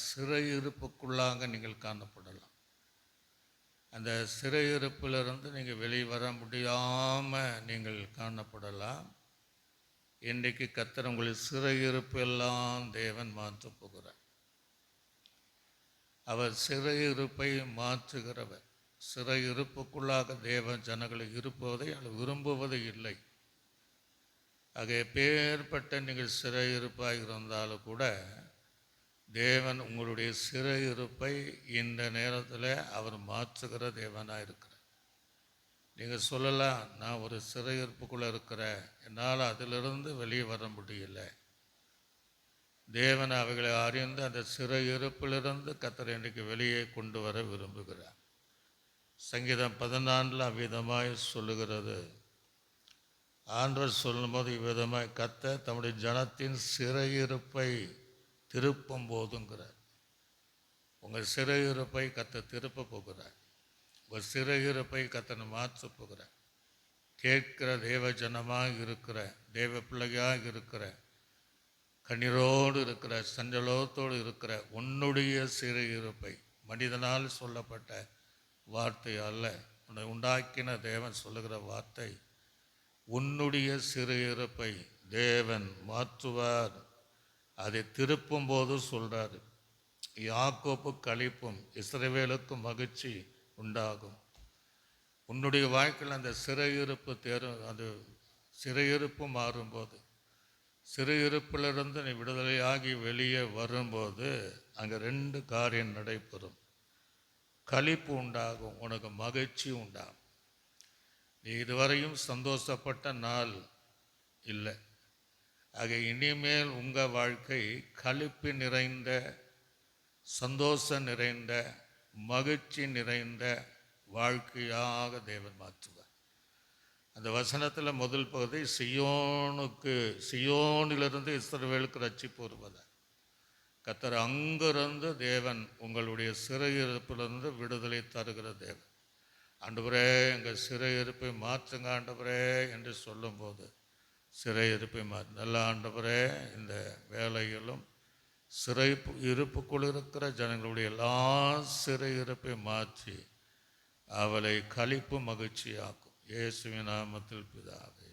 சிறையிருப்புக்குள்ளாக நீங்கள் காணப்படலாம். அந்த சிறையிருப்பிலிருந்து நீங்கள் வெளிவர முடியாமல் நீங்கள் காணப்படலாம். இன்றைக்கு கர்த்தர் உங்களின் சிறையிருப்பு எல்லாம் தேவன் மாற்றப் போகிறார். அவர் சிறையிருப்பை மாற்றுகிறவர். சிறையிருப்புக்குள்ளாக தேவன் ஜனங்களை இருப்பதை அல்லது விரும்புவது இல்லை. ஆக எப்பேற்பட்ட நீங்கள் சிறையிருப்பாக இருந்தாலும் கூட தேவன் உங்களுடைய சிறையிருப்பை இந்த நேரத்தில் அவர் மாற்றுகிற தேவனாக இருக்கிறார். நீங்கள் சொல்லலாம், நான் ஒரு சிறையிருப்புக்குள்ளே இருக்கிறேன், என்னால் அதிலிருந்து வெளியே வர முடியல. தேவன் அவைகளை அறிந்து அந்த சிறையிருப்பிலிருந்து கர்த்தர் இன்றைக்கு வெளியே கொண்டு வர விரும்புகிறார். சங்கீதம் 14 அவ்விதமாய் சொல்லுகிறது. ஆண்டவர் சொல்லும்போது இவ்விதமாய் கர்த்தர் தம்முடைய ஜனத்தின் சிறையிருப்பை திருப்பும் போதுங்கிறார். உங்கள் சிறையிருப்பை கர்த்தர் திருப்ப போகிறார். உங்கள் சிறையிருப்பை கர்த்தர் மாற்ற போகிறார். கேட்கிற தேவ ஜனமாக இருக்கிற, தேவ பிள்ளையாக இருக்கிற, கண்ணீரோடு இருக்கிற, சஞ்சலத்தோடு இருக்கிற உன்னுடைய சிறையிருப்பை, மனிதனால் சொல்லப்பட்ட வார்த்தை அல்ல, உன்னை உண்டாக்கின தேவன் சொல்லுகிற வார்த்தை, உன்னுடைய சிறையிருப்பை தேவன் மாற்றுவார். அதை திருப்பும் போது சொல்கிறாரு, யாக்கோப்பு களிப்பும் இஸ்ரவேலுக்கும் மகிழ்ச்சி உண்டாகும். உன்னுடைய வாழ்க்கையில் அந்த சிறையிருப்பு அது சிறையிருப்பு மாறும்போது, சிறையிருப்பிலிருந்து நீ விடுதலையாகி வெளியே வரும்போது அங்கே 2 காரியம் நடைபெறும். களிப்பு உண்டாகும், உனக்கு மகிழ்ச்சி உண்டாகும். நீ இதுவரையும் சந்தோஷப்பட்ட நாள் இல்லை. ஆக இனிமேல் உங்கள் வாழ்க்கை களிப்பு நிறைந்த, சந்தோஷம் நிறைந்த, மகிழ்ச்சி நிறைந்த வாழ்க்கையாக தேவன் மாற்றுவார். அந்த வசனத்தில் முதல் பகுதி சியோனிலிருந்து இஸ்ரவேலுக்கு ரட்சிப்பு வருவதாக. கர்த்தர் அங்கிருந்து தேவன் உங்களுடைய சிறையிருப்பிலிருந்து விடுதலை தருகிற தேவன். ஆண்டவரே எங்கள் சிறையிருப்பை மாற்றுங்க ஆண்டவரே என்று சொல்லும்போது சிறையிருப்பை நல்ல ஆண்டவரே, இந்த வேலையிலும் சிறை இருப்புக்குள் இருக்கிற ஜனங்களுடைய எல்லா சிறையிருப்பை மாற்றி அவளை களிப்பு மகிழ்ச்சியாக்கும். இயேசுவின் நாமத்தில் பிதாவே.